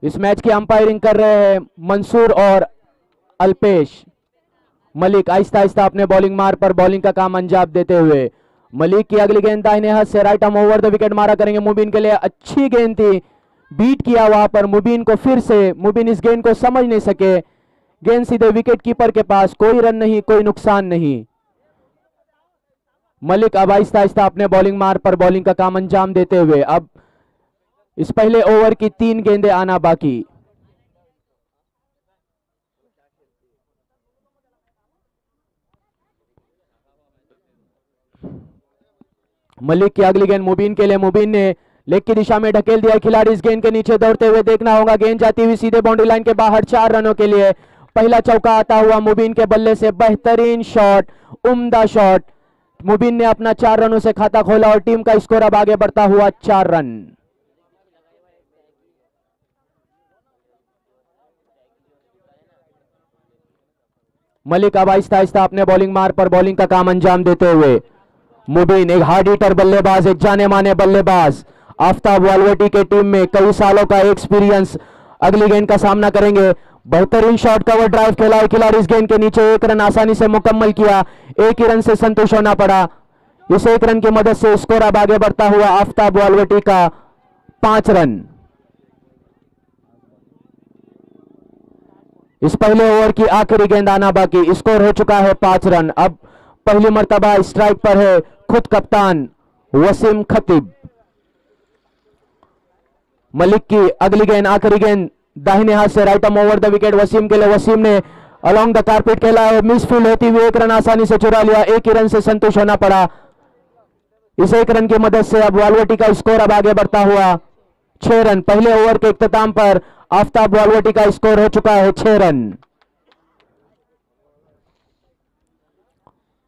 इस मैच की अंपायरिंग कर रहे हैं मंसूर और अल्पेश। मलिक आहिस्ता आहिस्ता अपने बॉलिंग मार पर बॉलिंग का काम अंजाम देते हुए, मलिक की अगली गेंद दाहिने हाथ से right arm over the wicket मारा करेंगे मुबीन के लिए। अच्छी गेंद थी, बीट किया वहां पर मुबीन को। फिर से मुबीन इस गेंद को समझ नहीं सके, गेंद सीधे विकेट कीपर के पास, कोई रन नहीं, कोई नुकसान नहीं। मलिक अब आहिस्ता आहिस्ता अपने बॉलिंग मार पर बॉलिंग का काम अंजाम देते हुए, अब इस पहले ओवर की 3 गेंदें आना बाकी। मलिक की अगली गेंद मुबीन के लिए। मुबीन ने लेग की दिशा में ढकेल दिया खिलाड़ी, इस गेंद के नीचे दौड़ते हुए देखना होगा। गेंद जाती हुई सीधे बाउंड्री लाइन के बाहर, 4 रनों के लिए पहला चौका आता हुआ मुबीन के बल्ले से। बेहतरीन शॉट, उम्दा शॉट। मुबीन ने अपना 4 रनों से खाता खोला और टीम का स्कोर अब आगे बढ़ता हुआ 4 रन। मलिक अब आहिस्ता आहिस्ता अपने बॉलिंग मार पर बॉलिंग का काम अंजाम देते हुए, मुबीन एक हार्ड हिटर बल्लेबाज, एक जाने माने बल्लेबाज, आफ्ताब वालवटी के टीम में कई सालों का एक्सपीरियंस, अगली गेंद का सामना करेंगे। बेहतरीन शॉट, कवर ड्राइव खेला है खिलाड़ी, इस गेंद के नीचे 1 रन आसानी से मुकम्मल किया। 1 ही रन से संतुष्ट होना पड़ा। इस 1 रन की मदद से स्कोर अब आगे बढ़ता हुआ आफ्ताब वालवटी का 5 रन। इस पहले ओवर की आखिरी गेंद आना बाकी, स्कोर हो चुका है 5 रन। अब पहली मर्तबा स्ट्राइक पर है खुद कप्तान वसीम खतीब। मलिक की अगली गेंद, आखिरी गेंद दाहिने हाथ से right arm over the wicket Wasim के लिए। वसीम ने अलोंग द कारपेट खेला है, मिस फील्ड होती हुई 1 रन आसानी से चुरा लिया। 1 ही रन से संतुष्ट होना पड़ा। इस 1 रन की मदद से अब वालवटी का स्कोर अब आगे बढ़ता हुआ 6 रन। पहले ओवर के इख्तिताम पर आफ्ताब वालवटी का स्कोर हो चुका है 6 रन।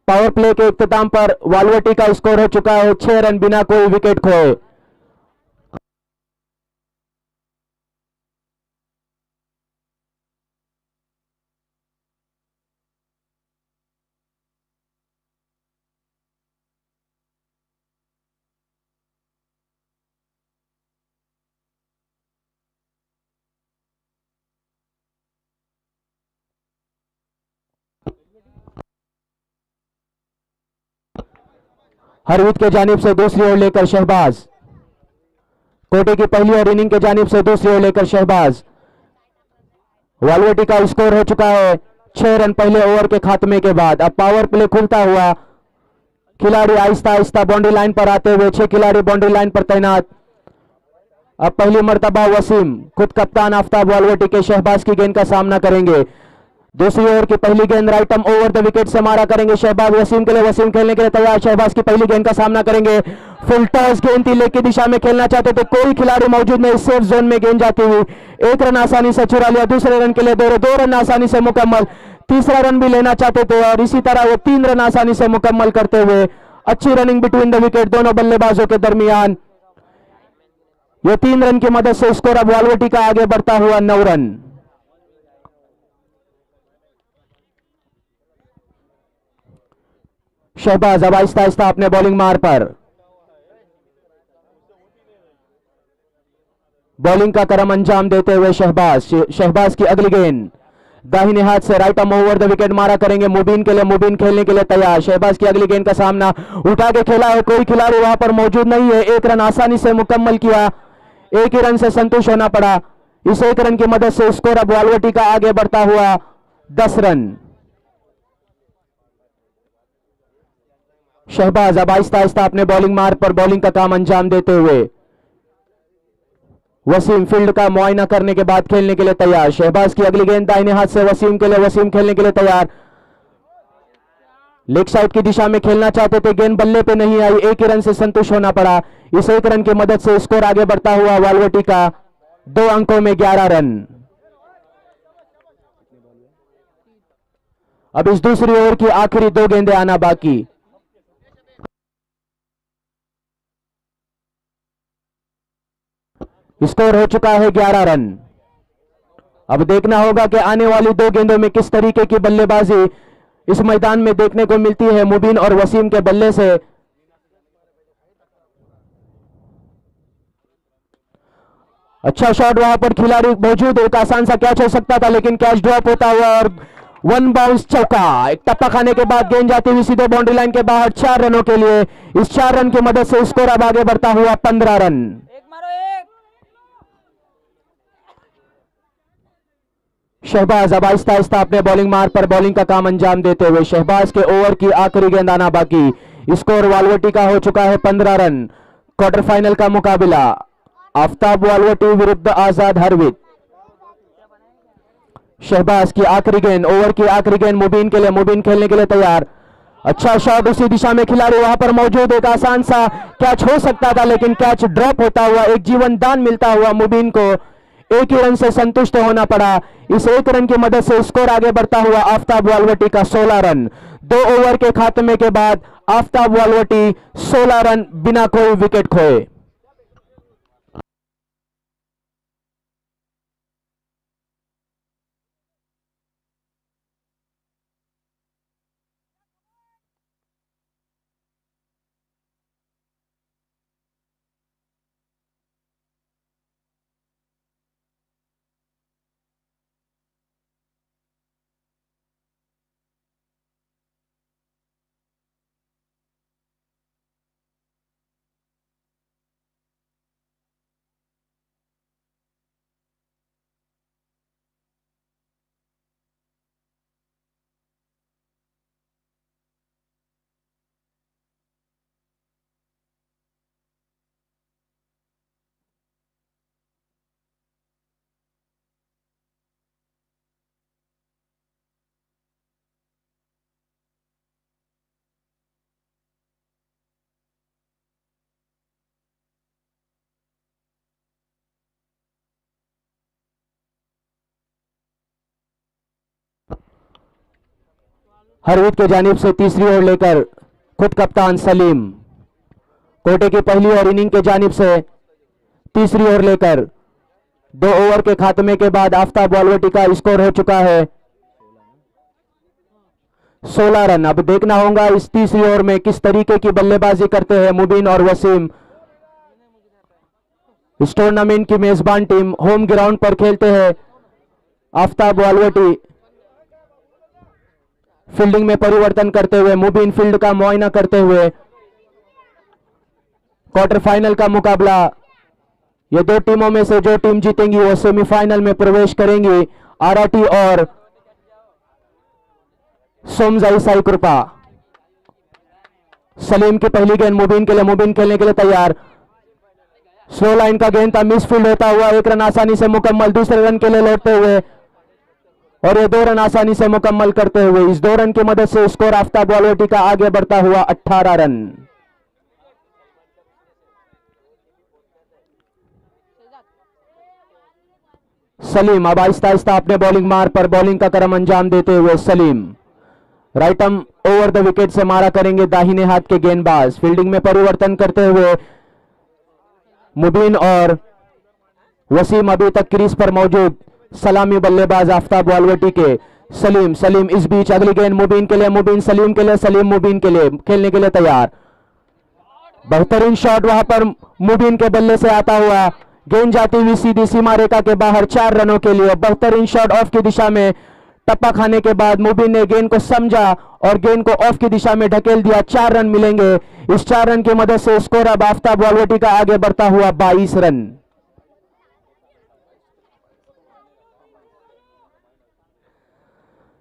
पावर प्ले के इख्तिताम पर वालवटी का स्कोर हो चुका है 6 रन बिना कोई विकेट खोए। हरवीत के जानिब से दूसरी ओर लेकर शहबाज, कोटे की पहली और इनिंग के जानिब से दूसरी ओर लेकर शहबाज। वालवटी का स्कोर हो चुका है 6 रन पहले ओवर के खात्मे के बाद। अब पावर प्ले खुलता हुआ, खिलाड़ी आहिस्ता आहिस्ता बाउंड्री लाइन पर आते हुए, 6 खिलाड़ी बाउंड्री लाइन पर तैनात। अब पहली मर्तबा वसीम खुद कप्तान आफ्ताब वालवटी के शहबाज की गेंद का सामना करेंगे। दूसरी ओवर की पहली गेंद right arm over the wicket से मारा करेंगे शहबाज वसीम के लिए। वसीम खेलने के लिए तैयार, शहबाज की पहली गेंद का सामना करेंगे। फुल टॉस गेंद थी, लेग की दिशा में खेलना चाहते थे, कोई खिलाड़ी मौजूद नहीं। सेफ जोन में गेंद जाती हुई 1 रन आसानी से चुरा लिया। दूसरे रन के लिए 2 रन आसानी से मुकम्मल। तीसरा रन भी लेना चाहते थे और इसी तरह वो 3 रन आसानी से मुकम्मल करते हुए अच्छी रनिंग बिटवीन द विकेट दोनों बल्लेबाजों के दरमियान। ये 3 रन की मदद से स्कोर अब वालवटी का आगे बढ़ता हुआ 9 रन। शहबाज अब आहिस्ता आहिस्ता अपने बॉलिंग मार पर बॉलिंग का क्रम अंजाम देते हुए शहबाज की अगली गेंद दाहिने हाथ से right arm over the wicket मारा करेंगे मुबीन के लिए। मुबीन खेलने के लिए तैयार, शहबाज की अगली गेंद का सामना उठा के खेला है, कोई खिलाड़ी वहां पर मौजूद नहीं है। 1 रन आसानी से मुकम्मल किया, 1 ही रन से संतुष्ट होना पड़ा। इस 1 रन की मदद से स्कोर अब वालवटी का आगे बढ़ता हुआ 10 रन। शहबाज अब आहिस्ता आहिस्ता अपने बॉलिंग मार्ग पर बॉलिंग का काम अंजाम देते हुए वसीम फील्ड का मुआयना करने के बाद खेलने के लिए तैयार। शहबाज की अगली गेंद दाहिने हाथ से वसीम के लिए, वसीम खेलने के लिए तैयार। लेग साइड की दिशा में खेलना चाहते थे, गेंद बल्ले पे नहीं आई, 1 ही रन से संतुष्ट होना पड़ा। इस 1 रन की मदद से स्कोर आगे बढ़ता हुआ वालवटी का 2 अंकों में 11 रन। अब इस दूसरी ओवर की आखिरी 2 गेंदें आना बाकी। स्कोर हो चुका है 11 रन। अब देखना होगा कि आने वाली 2 गेंदों में किस तरीके की बल्लेबाजी इस मैदान में देखने को मिलती है मुबीन और वसीम के बल्ले से। अच्छा शॉट, वहां पर खिलाड़ी मौजूद, एक आसान सा कैच हो सकता था लेकिन कैच ड्रॉप होता हुआ और वन बाउंस चौका। एक टप्पा खाने के बाद गेंद जाती हुई सीधे बाउंड्री लाइन के बाहर 4 रनों के लिए। इस 4 रन की मदद से स्कोर अब आगे बढ़ता हुआ 15 रन। शहबाज अब आहिस्ता आहिस्ता अपने बॉलिंग मार्ग पर बॉलिंग का काम अंजाम देते हुए, शहबाज के ओवर की आखिरी गेंद आना बाकी। स्कोर वालवटी का हो चुका है 15 रन। क्वार्टर फाइनल का मुकाबला आफ्ताब वालवटी विरुद्ध आजाद हरवित। शहबाज की आखिरी गेंद, ओवर की आखिरी गेंद मुबीन के लिए, मुबीन खेलने के लिए तैयार। अच्छा शॉट, उसी दिशा में खिलाड़ी वहां पर मौजूद, एक आसान सा कैच हो सकता था लेकिन कैच ड्रॉप होता हुआ, एक जीवन दान मिलता हुआ मुबीन को। एक ही रन से संतुष्ट होना पड़ा। इस एक रन की मदद से स्कोर आगे बढ़ता हुआ आफ्ताब वालवटी का 16 रन। 2 ओवर के खात्मे के बाद आफ्ताब वालवटी 16 रन बिना कोई विकेट खोए। हरवित के जानिब से तीसरी ओवर लेकर खुद कप्तान सलीम। कोटे की पहली और इनिंग के जानिब से तीसरी ओवर लेकर 2 ओवर के खात्मे के बाद आफ्ताब वालवटी का स्कोर हो चुका है 16 रन। अब देखना होगा इस तीसरी ओवर में किस तरीके की बल्लेबाजी करते हैं मुबीन और वसीम। इस टूर्नामेंट की मेजबान टीम होम ग्राउंड पर खेलते हैं। आफ्ताब वालवटी फील्डिंग में परिवर्तन करते हुए, मुबीन फील्ड का मुआयना करते हुए। क्वार्टर फाइनल का मुकाबला, ये 2 टीमों में से जो टीम जीतेंगी वो सेमीफाइनल में प्रवेश करेंगी। आरआरटी और सोमजाई साई कृपा। सलीम की पहली गेंद मुबीन के लिए, मुबीन खेलने के लिए तैयार। स्लो लाइन का गेंद था, मिस फील्ड होता हुआ 1 रन आसानी से मुकम्मल। दूसरे रन के लिए लौटते हुए और ये 2 रन आसानी से मुकम्मल करते हुए इस 2 रन की मदद से स्कोर आफ्ताब वालवटी का आगे बढ़ता हुआ 18 रन। सलीम अब आहिस्ता आहिस्ता अपने बॉलिंग मार्ग पर बॉलिंग का क्रम अंजाम देते हुए Salim right arm over the wicket से मारा करेंगे दाहिने हाथ के गेंदबाज। फील्डिंग में परिवर्तन करते हुए मुबीन और वसीम अभी तक क्रीज पर मौजूद। सलामी बल्लेबाज आफ्ताब वालवटी के सलीम। सलीम इस बीच अगली गेंद मुबीन के लिए, मुबीन सलीम के लिए, सलीम मुबीन के लिए, खेलने के लिए तैयार। बेहतरीन शॉट वहां पर मुबीन के बल्ले से आता हुआ, गेंद जाती हुई सीधी सीमा रेखा के बाहर 4 रनों के लिए। बेहतरीन शॉट ऑफ की दिशा में, टप्पा खाने के बाद मुबीन ने गेंद को समझा और गेंद को ऑफ की दिशा में ढकेल दिया। 4 रन मिलेंगे। इस 4 रन की मदद से स्कोर अब आफ्ताब वालवटी का आगे बढ़ता हुआ 22 रन।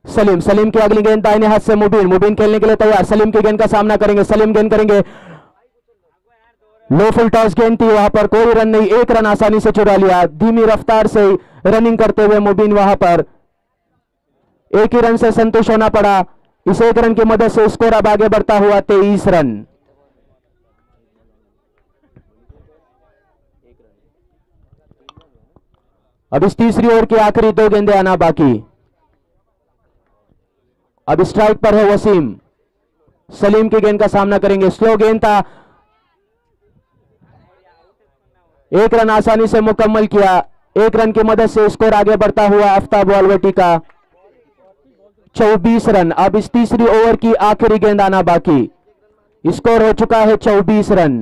सलीम, सलीम की अगली गेंद दाहिने हाथ से मुबीन, मुबीन खेलने के लिए तैयार। सलीम की गेंद का सामना करेंगे, सलीम गेंद करेंगे। लो फुल टॉस गेंद थी, वहां पर कोई रन नहीं, 1 रन आसानी से चुरा लिया। धीमी रफ्तार से रनिंग करते हुए मुबीन वहां पर 1 ही रन से संतुष्ट होना पड़ा। इस 1 रन की मदद से स्कोर अब आगे बढ़ता हुआ 23 रन। अब इस तीसरी ओवर की आखिरी 2 गेंदें आना बाकी। अब स्ट्राइक पर है वसीम, सलीम की गेंद का सामना करेंगे। स्लो गेंद था, 1 रन आसानी से मुकम्मल किया। 1 रन की मदद से स्कोर आगे बढ़ता हुआ आफ्ताब वालवटी का 24 रन। अब इस तीसरी ओवर की आखिरी गेंद आना बाकी। स्कोर हो चुका है 24 रन।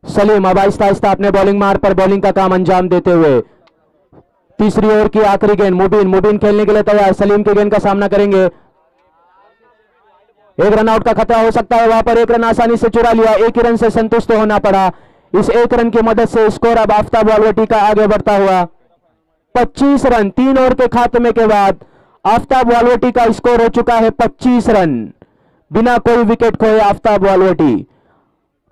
सलीम अब आहिस्ता आहिस्ता अपने बॉलिंग मार पर बॉलिंग का काम अंजाम देते हुए तीसरी ओवर की आखिरी गेंद मुबीन खेलने के लिए तैयार। सलीम के गेंद का सामना करेंगे। एक रन आउट का खतरा हो सकता है, वहां पर एक रन आसानी से चुरा लिया, एक ही रन से संतुष्ट होना पड़ा। इस एक रन की मदद से स्कोर अब आफ्ताब वालवटी का आगे बढ़ता हुआ 25 रन। 3 ओवर के खात्मे के बाद आफ्ताब वालवटी का स्कोर हो चुका है 25 रन, बिना कोई विकेट खोए आफ्ताब वालवटी।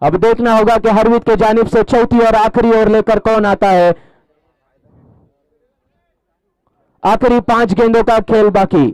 अब देखना होगा कि हरवीत के जानिब से चौथी और आखिरी ओवर लेकर कौन आता है। आखिरी 5 गेंदों का खेल बाकी।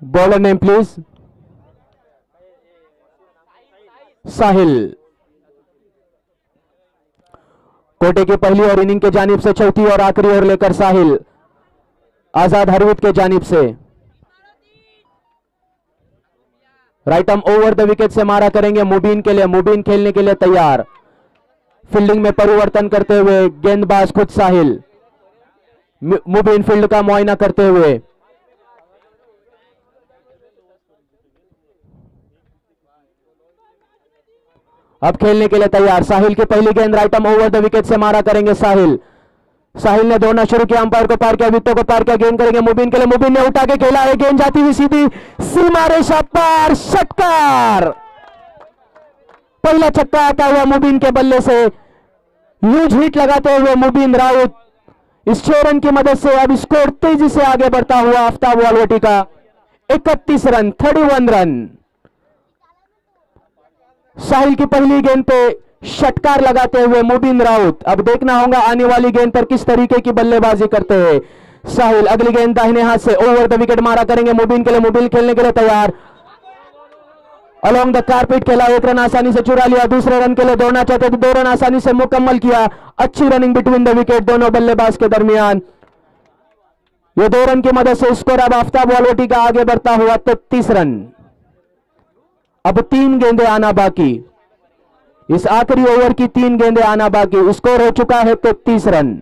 Bowler name please. Sahil. Kote की पहली और इनिंग के जानिब से चौथी और आखिरी ओवर लेकर साहिल आजाद हरवीत के जानिब से right arm over the wicket से मारा करेंगे मुबीन के लिए। मुबीन खेलने के लिए तैयार। फील्डिंग में परिवर्तन करते हुए गेंदबाज खुद साहिल। मुबीन फील्ड का मुआयना करते हुए अब खेलने के लिए तैयार। साहिल की पहली गेंद right arm over the wicket से मारा करेंगे साहिल। साहिल ने दौड़ना शुरू किया, अंपायर को पार किया, विकेटों को पार किया, गेंद करेंगे मुबीन के लिए। मुबीन ने उठा के खेला है, गेंद जाती हुई सीधी सीमा रेखा पार, षटकार। पहला छक्का आता हुआ मुबीन के बल्ले से। ह्यूज हिट लगाते हुए मुबीन राउत इस 6 रन की मदद से अब स्कोर तेजी से आगे बढ़ता हुआ आफ्ताब वालवटी का 31 रन, 31 रन। साहिल की पहली गेंद पे षटकार लगाते हुए मुबीन राउत। अब देखना होगा आने वाली गेंद पर किस तरीके की बल्लेबाजी करते हैं साहिल। अगली गेंद दाहिने हाथ से ओवर द विकेट मारा करेंगे मुबीन के लिए। मुबीन खेलने के लिए तैयार। अलोंग द कारपेट खेला, 1 रन आसानी से चुरा लिया। दूसरे रन के लिए दौड़ना चाहते थे, 2 रन आसानी से मुकम्मल किया। अच्छी रनिंग बिटवीन द विकेट दोनों बल्लेबाज के दरमियान। ये 2 रन की मदद से स्कोर अब आफ्ताब वालवटी का आगे बढ़ता हुआ 33 रन। अब 3 गेंदें आना बाकी। इस आखिरी ओवर की 3 गेंदें आना बाकी। स्कोर हो चुका है 33 रन।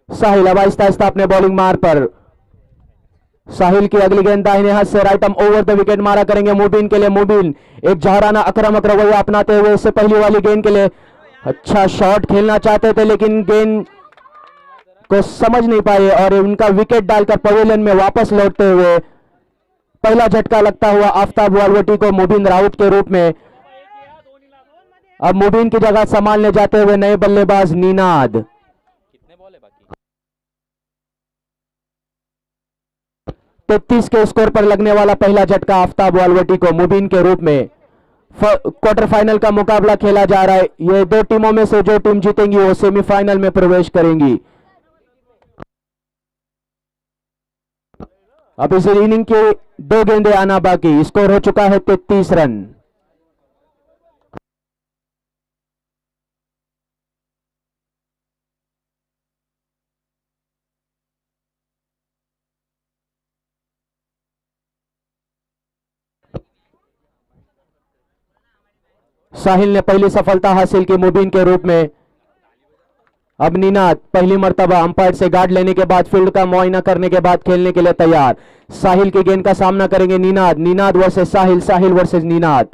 साहिल अब आहिस्ता आहिस्ता अपने बॉलिंग मार पर। साहिल की अगली गेंद दाहिने हाथ से right arm over the wicket मारा करेंगे मुबीन के लिए। मुबीन एक जहराना आक्रामक रवैया अपनाते हुए इससे पहली वाली गेंद के लिए अच्छा शॉट खेलना चाहते थे, लेकिन गेंद को समझ नहीं पाए और उनका विकेट डालकर पवेलियन में वापस लौटते हुए पहला झटका लगता हुआ आफ्ताब वालवटी को मुबीन राउत के रूप में। अब मुबीन की जगह संभालने जाते हुए नए बल्लेबाज नीनाद। 33 के स्कोर पर लगने वाला पहला झटका आफ्ताब वालवटी को मुबीन के रूप में। क्वार्टर फाइनल का मुकाबला खेला जा रहा है। ये 2 टीमों में से जो टीम जीतेंगी वो सेमीफाइनल में प्रवेश करेंगी। अब इस इनिंग की 2 गेंदें आना बाकी। स्कोर हो चुका है 33 रन। साहिल ने पहली सफलता हासिल की मुबीन के रूप में। अब नीनाद पहली मर्तबा अंपायर से गार्ड लेने के बाद फील्ड का मुआयना करने के बाद खेलने के लिए तैयार। साहिल की गेंद का सामना करेंगे नीनाद। नीनाद वर्सेस साहिल, साहिल वर्सेस नीनाद।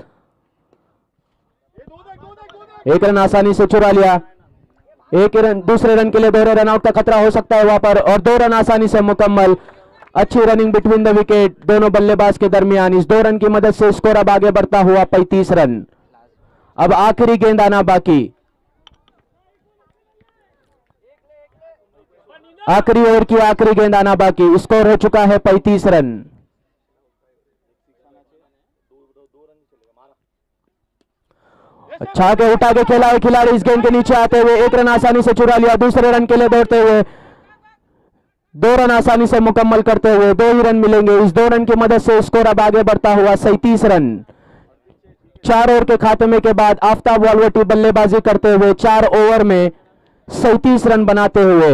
1 रन आसानी से चुरा लिया। 1 रन, दूसरे रन के लिए 2 रन आउट का खतरा हो सकता है वहां पर, और 2 रन आसानी से मुकम्मल। अच्छी रनिंग बिटवीन द विकेट दोनों बल्लेबाज के दरमियान। इस 2 रन की मदद से स्कोर अब आगे बढ़ता हुआ 35 रन। अब आखिरी गेंद आना बाकी। आखिरी ओवर की आखिरी गेंद आना बाकी। स्कोर हो चुका है 35 रन। अच्छा के उठा के खेला है खिलाड़ी। इस गेंद के नीचे आते हुए 1 रन आसानी से चुरा लिया। दूसरे रन के लिए दौड़ते हुए 2 रन आसानी से मुकम्मल करते हुए 2 ही रन मिलेंगे। इस 2 रन की मदद से स्कोर अब आगे बढ़ता हुआ 37 रन। 4 ओवर के खात्मे के बाद आफ्ताब वालवटी बल्लेबाजी करते हुए 4 ओवर में 37 रन बनाते हुए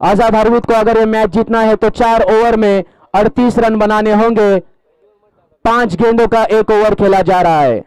आजाद हरवीत को अगर ये मैच जीतना है तो 4 ओवर में 38 रन बनाने होंगे। 5 गेंदों का 1 ओवर खेला जा रहा है।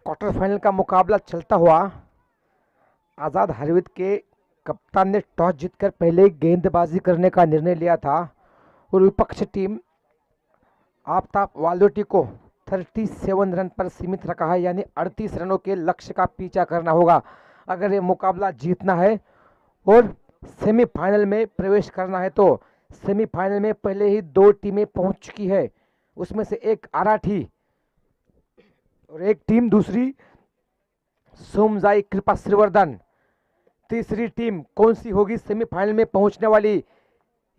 क्वार्टर फाइनल का मुकाबला चलता हुआ आज़ाद हरवीत के कप्तान ने टॉस जीतकर पहले गेंदबाजी करने का निर्णय लिया था और विपक्ष टीम आफ्ताब वालवटी को 37 रन पर सीमित रखा है, यानी 38 रनों के लक्ष्य का पीछा करना होगा अगर ये मुकाबला जीतना है और सेमीफाइनल में प्रवेश करना है। तो सेमीफाइनल में पहले ही 2 टीमें पहुंच चुकी है, उसमें से एक आराठी और एक टीम दूसरी सोमजाई कृपा श्रीवर्धन। तीसरी टीम कौन सी होगी सेमीफाइनल में पहुंचने वाली,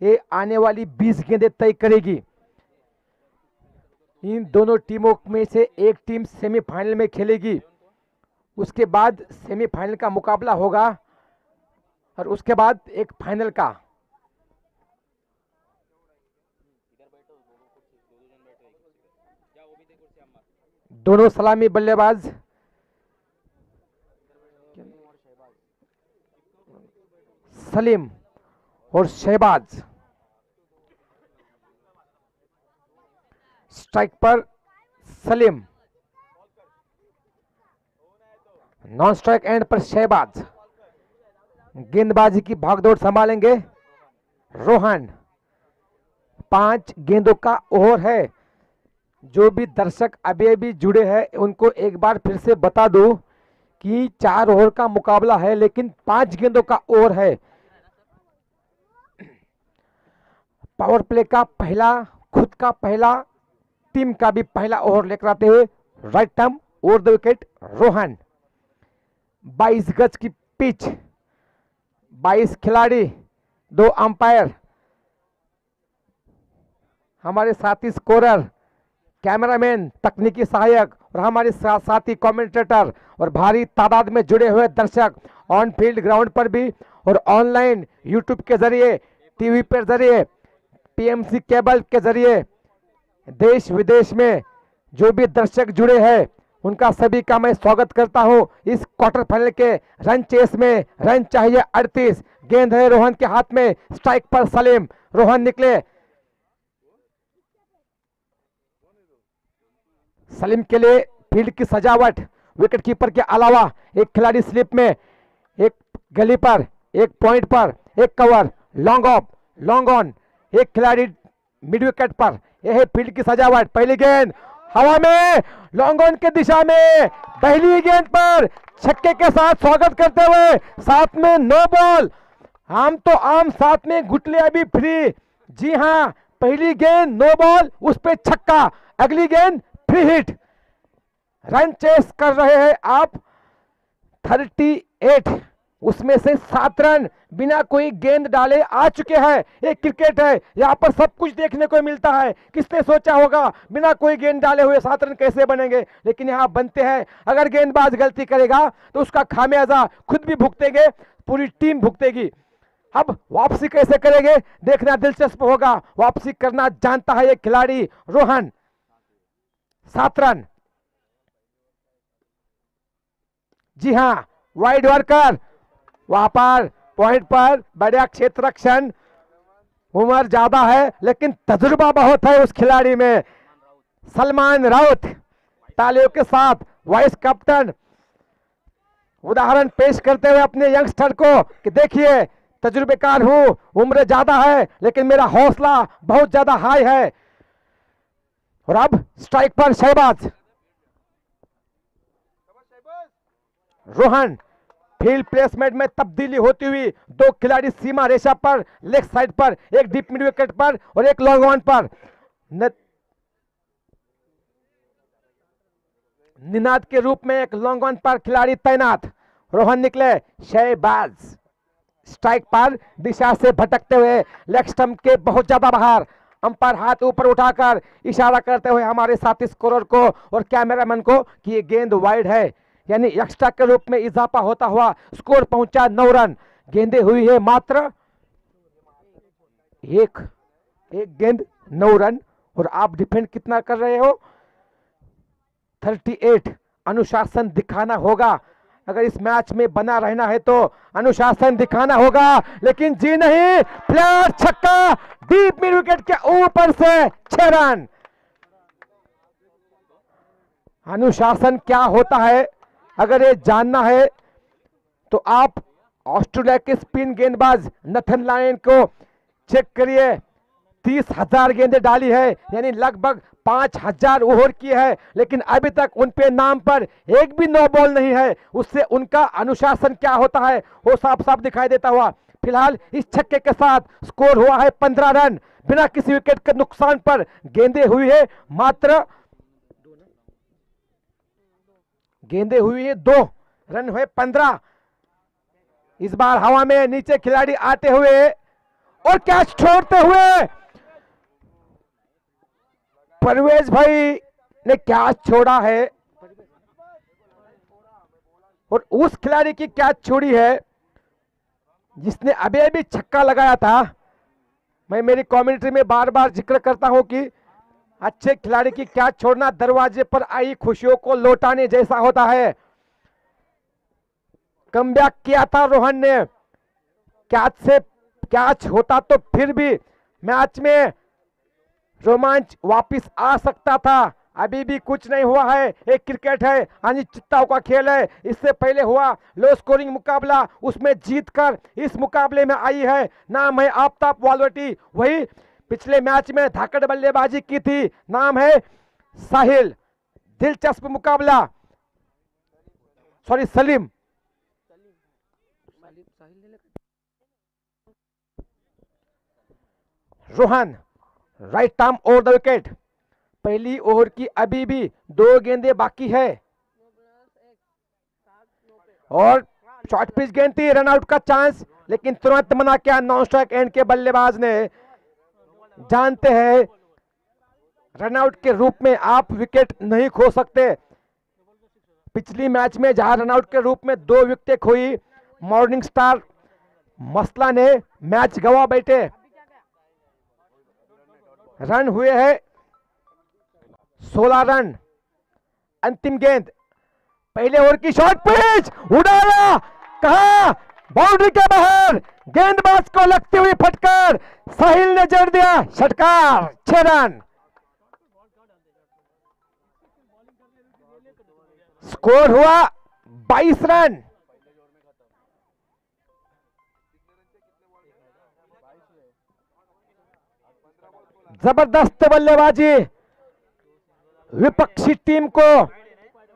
ये आने वाली 20 गेंदें तय करेगी। इन दोनों टीमों में से एक टीम सेमीफाइनल में खेलेगी, उसके बाद सेमीफाइनल का मुकाबला होगा और उसके बाद एक फाइनल का। दोनों सलामी बल्लेबाज सलीम और शहबाज। स्ट्राइक पर सलीम, नॉन स्ट्राइक एंड पर शहबाज। गेंदबाजी की भागदौड़ संभालेंगे रोहन। 5 गेंदों का ओवर है। जो भी दर्शक अभी जुड़े हैं उनको एक बार फिर से बता दूं कि 4 ओवर का मुकाबला है, लेकिन 5 गेंदों का ओवर है। पावर प्ले का पहला, खुद का पहला, टीम का भी पहला ओवर लेकर आते हुए right term over the wicket Rohan. 22 गज की पिच, 22 खिलाड़ी, 2 अंपायर, हमारे साथी स्कोरर, कैमरामैन, तकनीकी सहायक और हमारे साथी कमेंटेटर और भारी तादाद में जुड़े हुए दर्शक ऑन फील्ड ग्राउंड पर भी और ऑनलाइन यूट्यूब के जरिए, टीवी पर जरिए, पीएमसी केबल के जरिए, देश विदेश में जो भी दर्शक जुड़े हैं उनका सभी का मैं स्वागत करता हूं इस क्वार्टर फाइनल के रन चेस में। रन चाहिए 38, गेंद है रोहन के हाथ में। स्ट्राइक पर सलीम, रोहन निकले। सलीम के लिए फील्ड की सजावट, विकेट कीपर के अलावा एक खिलाड़ी स्लिप में, एक गली पर, एक पॉइंट पर, एक cover, long off, long on, एक खिलाड़ी मिड विकेट पर। यह है फील्ड की सजावट। पहली गेंद हवा में, लॉन्ग ऑन के दिशा में, पहली गेंद पर छक्के के साथ स्वागत करते हुए, साथ में नो बॉल, आम तो आम, साथ में गुटले अभी फ्री। जी हां, पहली गेंद नो बॉल, उस पे छक्का, अगली गेंद फ्री हिट। रन चेस कर रहे हैं आप 38, उसमें से 7 रन बिना कोई गेंद डाले आ चुके हैं। ये क्रिकेट है, यहाँ पर सब कुछ देखने को मिलता है। किसने सोचा होगा बिना कोई गेंद डाले हुए 7 रन कैसे बनेंगे, लेकिन यहाँ बनते हैं। अगर गेंदबाज गलती करेगा तो उसका खामियाजा खुद भी भुगतेंगे, पूरी टीम भुगतेगी। अब वापसी कैसे करेंगे देखना दिलचस्प होगा। वापसी करना जानता है ये खिलाड़ी रोहन। 7 रन। जी हां, वाइड वर्कर वहां पर पॉइंट पर बढ़िया क्षेत्र रक्षण। उम्र ज्यादा है लेकिन तजुर्बा बहुत है उस खिलाड़ी में। सलमान राउत तालियों के साथ वाइस कैप्टन उदाहरण पेश करते हुए अपने यंगस्टर को कि देखिए तजुर्बेकार हूं, उम्र ज्यादा है लेकिन मेरा हौसला बहुत ज्यादा हाई है। और अब स्ट्राइक पर शहबाज। रोहन फील्ड प्लेसमेंट में तब्दीली होती हुई 2 खिलाड़ी सीमा रेखा पर लेग साइड पर, एक डीप मिड विकेट पर और एक लॉन्ग ऑन पर। निनाद के रूप में एक लॉन्ग ऑन पर खिलाड़ी तैनात। रोहन निकले, शहबाज स्ट्राइक पर दिशा से भटकते हुए लेग स्टंप के बहुत ज्यादा बाहर। अंपायर हाथ ऊपर उठाकर इशारा करते हुए हमारे साथी स्कोरर को और कैमरामैन को कि ये गेंद वाइड है, यानी एक्स्ट्रा के रूप में इजाफा होता हुआ स्कोर पहुंचा 9 रन। गेंदें हुई है मात्र एक गेंद 9 रन। और आप डिफेंड कितना कर रहे हो? 38। अनुशासन दिखाना होगा, अगर इस मैच में बना रहना है तो अनुशासन दिखाना होगा। लेकिन जी नहीं, फ्लैट छक्का डीप मिड विकेट के ऊपर से 6 रन। अनुशासन क्या होता है अगर ये जानना है तो आप ऑस्ट्रेलिया के स्पिन गेंदबाज नथन लायन को चेक करिए। 30,000 गेंदें डाली है, यानी लगभग 5,000 ओवर की है, लेकिन अभी तक उन पे नाम पर एक भी नो बॉल नहीं है। उससे उनका अनुशासन क्या होता है वो साफ साफ दिखाई देता हुआ। फिलहाल इस छक्के के साथ स्कोर हुआ है 15 रन। बिना किसी विकेट के नुकसान पर गेंदें हुई है मात्र 2 रन हुए 15। इस बार हवा में नीचे खिलाड़ी आते हुए और कैच छोड़ते हुए परवेज भाई ने कैच छोड़ा है। और उस खिलाड़ी की कैच छोड़ी है जिसने अभी अभी छक्का लगाया था। मैं मेरी कमेंट्री में बार बार जिक्र करता हूं कि अच्छे खिलाड़ी की कैच छोड़ना दरवाजे पर आई खुशियों को लौटाने जैसा होता है। कमबैक किया था रोहन ने। कैच होता तो फिर भी मैच में रोमांच वापस आ सकता था। अभी भी कुछ नहीं हुआ है, एक क्रिकेट है, अनिश्चितताओं का खेल है। इससे पहले हुआ लो स्कोरिंग मुकाबला, उसमें जीतकर इस मुकाबले में आई है। नाम है आफ्ताब वालवटी, वही पिछले मैच में धाकड़ बल्लेबाजी की थी, नाम है साहिल। दिलचस्प मुकाबला, sorry Salim. Rohan right arm over the wicket. पहली ओवर की अभी भी 2 गेंदें बाकी है और शॉर्ट पिच गेंद थी, रन आउट का चांस, लेकिन तुरंत मना किया नॉन स्ट्राइक एंड के बल्लेबाज ने। जानते हैं रन आउट के रूप में आप विकेट नहीं खो सकते। पिछली मैच में जहां रन आउट के रूप में 2 विकेटें खोई, मॉर्निंग स्टार मसला ने मैच गवा बैठे। रन हुए हैं 16 रन। अंतिम गेंद, पहले ओवर की शॉर्ट पिच, उड़ाया, कहा बाउंड्री के बाहर, गेंदबाज को लगती हुई फटकार, साहिल ने जड़ दिया षटकार, 6 रन। स्कोर हुआ 22 रन। जबरदस्त बल्लेबाजी विपक्षी टीम को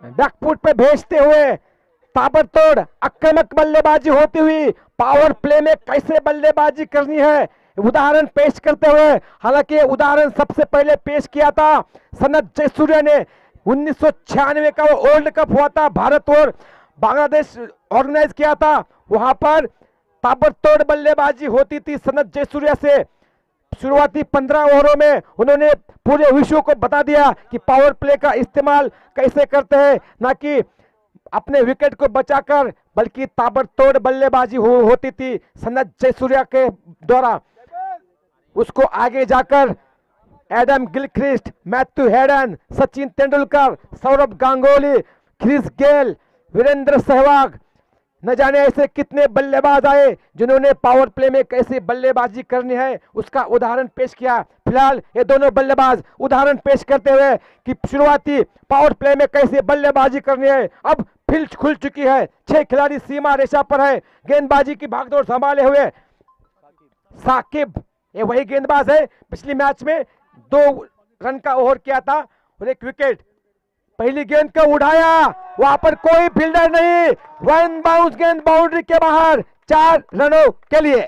बैकफुट पे भेजते हुए, ताबड़तोड़ आक्रामक बल्लेबाजी होती हुई, पावर प्ले में कैसे बल्लेबाजी करनी है उदाहरण पेश करते हुए। हालांकि उदाहरण सबसे पहले पेश किया था सनत जयसूर्या ने। 1996 का वो वर्ल्ड कप हुआ था, भारत और बांग्लादेश ऑर्गेनाइज किया था, वहां पर ताबड़तोड़ बल्लेबाजी होती थी सनत जयसूर्या से। शुरुआती 15 ओवरों में उन्होंने पूरे विश्व को बता दिया कि पावर प्ले का इस्तेमाल कैसे करते हैं, ना कि अपने विकेट को बचाकर, बल्कि ताबड़तोड़ बल्लेबाजी होती थी सनत जयसूर्या के द्वारा। उसको आगे जाकर Adam Gilchrist, Matthew Hayden, Sachin Tendulkar, Sourav Ganguly, Chris Gayle, Virender Sehwag, न जाने ऐसे कितने बल्लेबाज आए जिन्होंने पावर प्ले में कैसे बल्लेबाजी करनी है उसका उदाहरण पेश किया। फिलहाल ये दोनों बल्लेबाज उदाहरण पेश करते हुए कि शुरुआती पावर प्ले में कैसे बल्लेबाजी करनी है। अब फील्ड खुल चुकी है, 6 खिलाड़ी सीमा रेखा पर है। गेंदबाजी की भागदौड़ संभाले हुए साकिब, ये वही गेंदबाज है पिछले मैच में 2 रन का ओवर किया था और 1 विकेट। पहली गेंद को उठाया, वहां पर कोई फील्डर नहीं, 1 बाउंस गेंद बाउंड्री के बाहर, 4 रनों के लिए।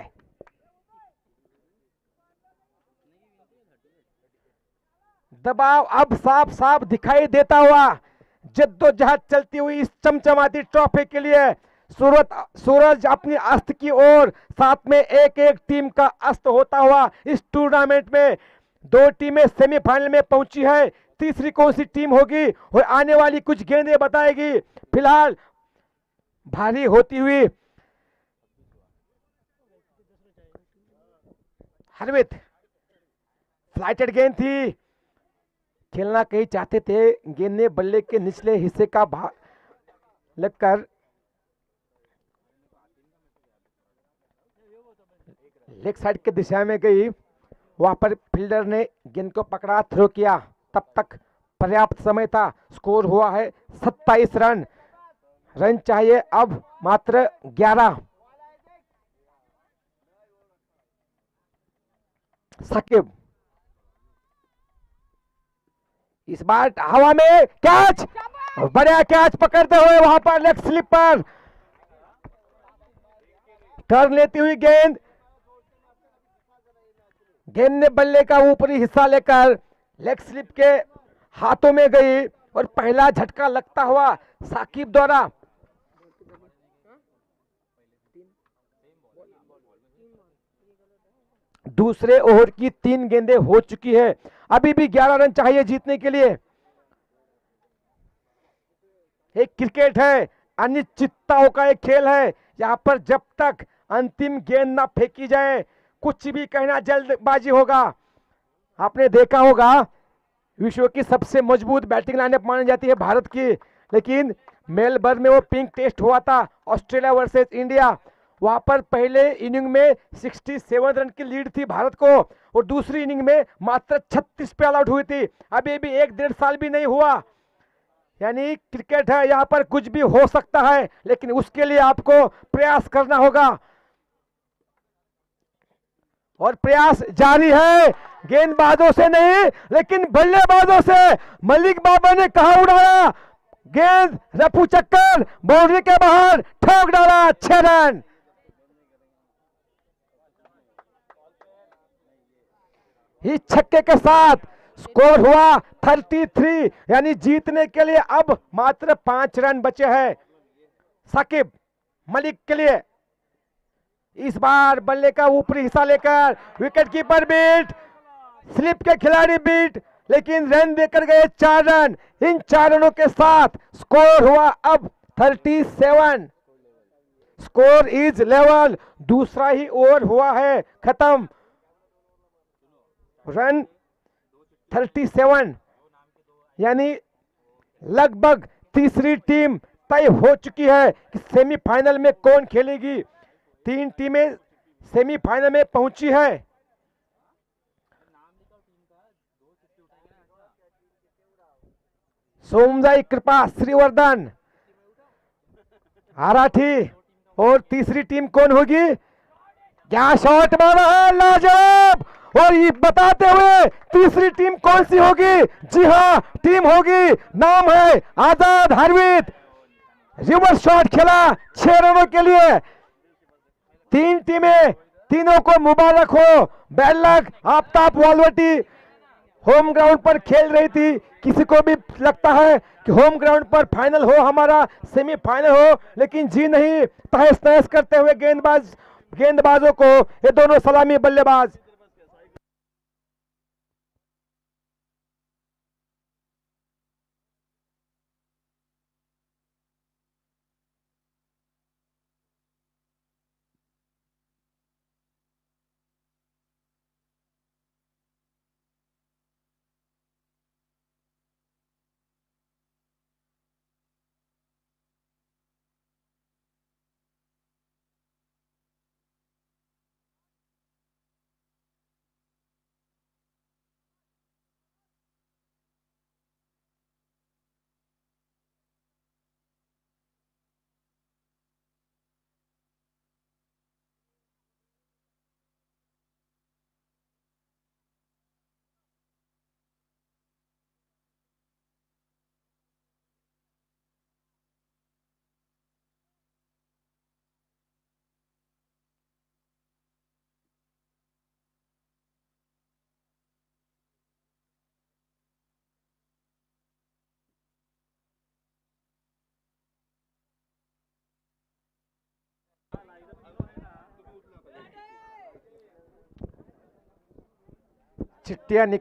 दबाव अब साफ साफ दिखाई देता हुआ, जद्दोजहद चलती हुई इस चमचमाती ट्रॉफी के लिए। सूरज अपनी अस्त की ओर, साथ में एक एक टीम का अस्त होता हुआ इस टूर्नामेंट में 2 टीमें सेमीफाइनल में पहुंची है। तीसरी कौन सी टीम होगी और आने वाली कुछ गेंदें बताएगी। फिलहाल भारी होती हुई हरवित, फ्लाइटेड गेंद थी, खेलना कहीं चाहते थे, गेंद ने बल्ले के निचले हिस्से का भाग लगकर लेग साइड की दिशा में गई। वहां पर फील्डर ने गेंद को पकड़ा, थ्रो किया, तब तक पर्याप्त समय था। स्कोर हुआ है 27 रन। रन चाहिए अब मात्र 11। साकिब इस बार हवा में कैच, बढ़िया कैच पकड़ते हुए वहां पर लेग स्लिप पर टर्न लेती हुई गेंद ने बल्ले का ऊपरी हिस्सा लेकर लेग स्लिप के हाथों में गई और पहला झटका लगता हुआ साकिब द्वारा। दूसरे ओवर की 3 गेंदें हो चुकी है, अभी भी 11 रन चाहिए जीतने के लिए। एक क्रिकेट है, अनिश्चितताओं का एक खेल है। यहां पर जब तक अंतिम गेंद ना फेंकी जाए कुछ भी कहना जल्दबाजी होगा। आपने देखा होगा विश्व की सबसे मजबूत बैटिंग लाइनअप मानी जाती है भारत की, लेकिन मेलबर्न में वो पिंक टेस्ट हुआ था ऑस्ट्रेलिया वर्सेस इंडिया। वहां पर पहले इनिंग में 67 रन की लीड थी भारत को और दूसरी इनिंग में मात्र 36 पे ऑल आउट हुई थी। अभी भी 1-1.5 साल भी नहीं हुआ। यानी क्रिकेट है, यहां पर कुछ भी हो सकता है, लेकिन उसके लिए आपको प्रयास करना होगा और प्रयास जारी है। गेंदबाजों से नहीं लेकिन बल्लेबाजों से। मलिक बाबा ने कहा उड़ाया, गेंद रफू चक्कर बाउंड्री के बाहर, ठोक डाला, 6 रन। इस छक्के के साथ स्कोर हुआ 33, यानी जीतने के लिए अब मात्र 5 रन बचे हैं साकिब मलिक के लिए। इस बार बल्ले का ऊपरी हिस्सा लेकर विकेट कीपर बीट, स्लिप के खिलाड़ी बीट, लेकिन रन देकर गए 4 रन। इन 4 रनों के साथ स्कोर हुआ अब 37। स्कोर इज लेवल, दूसरा ही ओवर हुआ है खत्म। रन 37, यानी लगभग तीसरी टीम तय हो चुकी है कि सेमीफाइनल में कौन खेलेगी। 3 टीमें सेमीफाइनल में पहुंची है। सोमजाई कृपा, श्रीवर्धन, आराठी और तीसरी टीम कौन होगी? क्या शॉट मारा है, लाजवाब। और ये बताते हुए तीसरी टीम कौन सी होगी? जी हाँ, टीम होगी, नाम है आजाद हरवीत। रिवर्स शॉट खेला 6 रनों के लिए। 3 टीमें, तीनों को मुबारक हो, bad luck. Aftab Walwati home ground पर खेल रही थी, किसी को भी लगता है कि होम ग्राउंड पर फाइनल हो हमारा, सेमीफाइनल हो, लेकिन जी नहीं, तहस नहस करते हुए गेंदबाजों को ये दोनों सलामी बल्लेबाज चिट्ठियां निकल